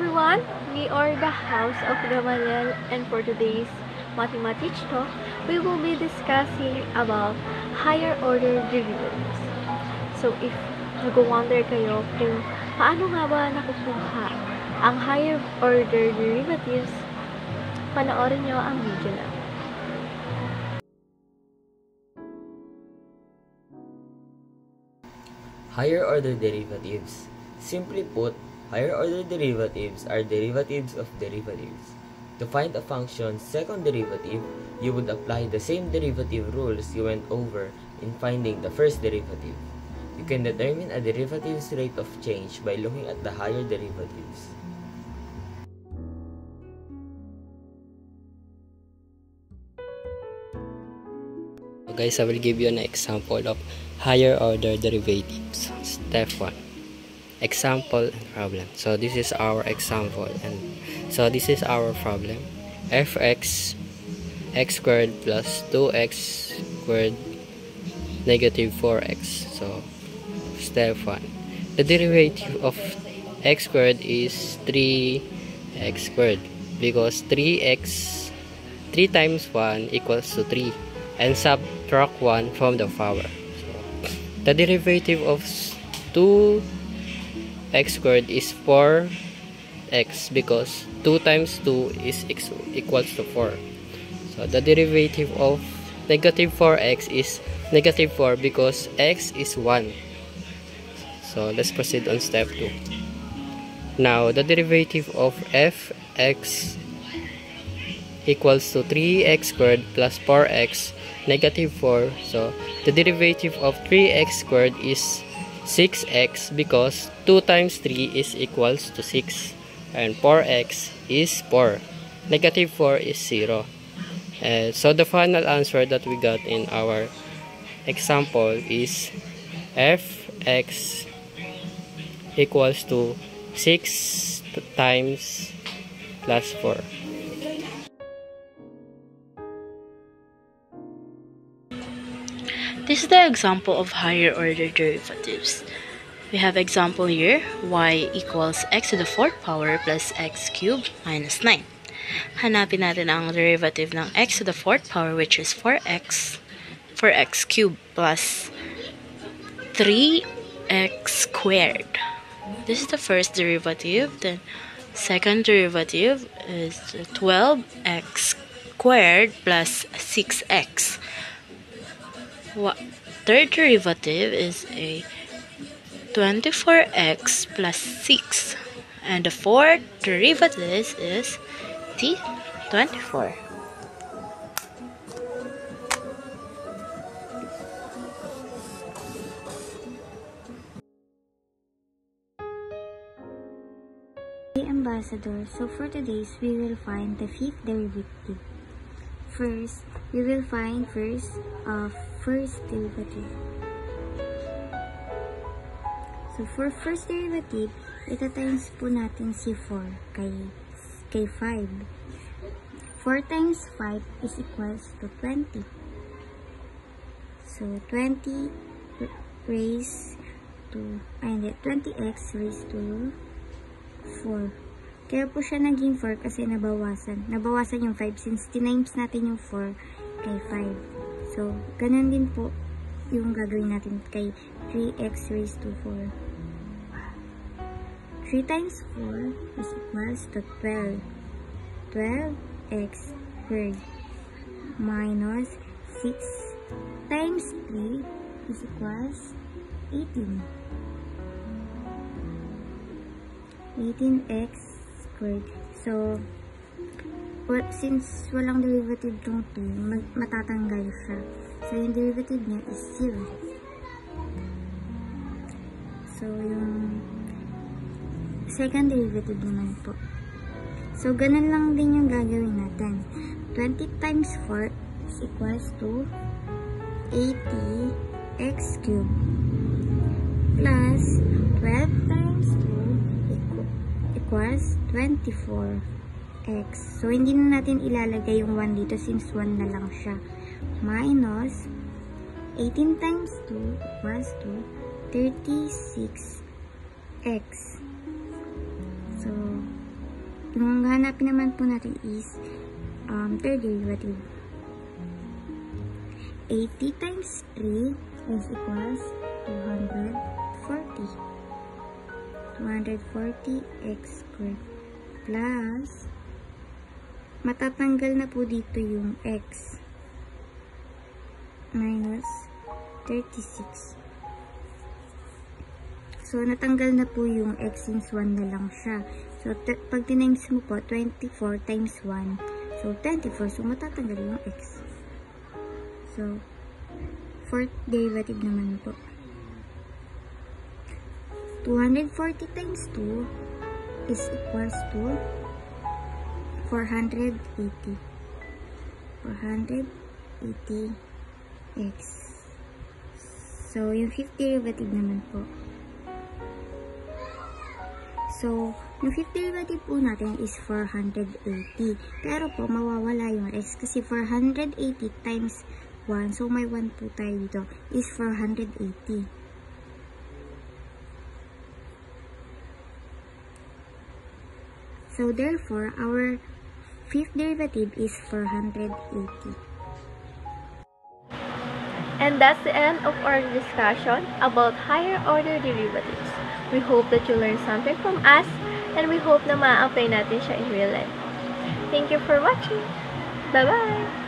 everyone, we are the House of Gamaliel, and for today's Mathematics Talk, we will be discussing about higher order derivatives. So if nag-wonder kayo kung paano nga ba nakukuha ang higher order derivatives, panoorin nyo ang video na. Higher order derivatives. Simply put, higher order derivatives are derivatives of derivatives. To find a function's second derivative, you would apply the same derivative rules you went over in finding the first derivative. You can determine a derivative's rate of change by looking at the higher derivatives. So guys, I will give you an example of higher order derivatives. Step 1. Example and problem. So this is our example, and so this is our problem. Fx x squared plus 2x squared negative 4x. So step 1. The derivative of x squared is 3x squared because 3 times 1 equals to 3, and subtract 1 from the power. So the derivative of 2x squared is 4x because 2 times 2 is equals to 4. So the derivative of negative 4x is negative 4 because x is 1. So let's proceed on step 2. Now the derivative of fx equals to 3x squared plus 4x negative 4. So the derivative of 3x squared is 6x because 2 times 3 is equals to 6, and 4x is 4. Negative 4 is 0. So the final answer that we got in our example is fx equals to 6 times plus 4. This is the example of higher order derivatives. We have example here, y equals x to the 4th power plus x cubed minus 9. Hanapin natin ang derivative ng x to the 4th power, which is 4x cubed plus 3x squared. This is the first derivative. Then second derivative is 12x squared plus 6x. Third derivative is a 24x plus 6, and the fourth derivative is the 24. Ambassador. So for today's, we will find the fifth derivative. First, we will find first derivative. So for first derivative, ita-times po natin si 4 kay 5. 4 times 5 is equals to 20. So 20x raised to 4. Kaya po siya naging 4 kasi nabawasan. Nabawasan yung 5 since tinimes natin yung 4 kay 5. So, ganun din po yung gagawin natin kay 3x raised to 4. 3 times 4 is equals to 12. 12x squared minus 6 times 3 is equals 18. 18x squared. So, since walang derivative tong 2, matatanggal siya. So, yung derivative niya is 0. So, yung second derivative naman po. So, ganun lang din yung gagawin natin. 20 times 4 is equals to 80x cubed plus 12 times 2 equals 24x. So, hindi na natin ilalagay yung 1 dito since 1 na lang siya. Minus 18 times 2 equals to 36x. So, yung hanapin naman po natin is third derivative. 80 times 3 is equals 240. 240x squared plus, matatanggal na po dito yung x, minus 36. So, natanggal na po yung x since 1 na lang siya. So, pag tinimes mo po, 24 times 1. So, 24. So, matatanggal yung x. So, fourth derivative naman po. 240 times 2 is equals to 480. 480x. So, yung fifth derivative naman po. So, yung fifth derivative po natin is 480. Pero po, mawawala yung x kasi 480 times 1. So, may 1 po tayo dito is 480. So, therefore, our fifth derivative is 480. And that's the end of our discussion about higher order derivatives. We hope that you learned something from us, and we hope na ma-apply natin siya in real life. Thank you for watching. Bye-bye!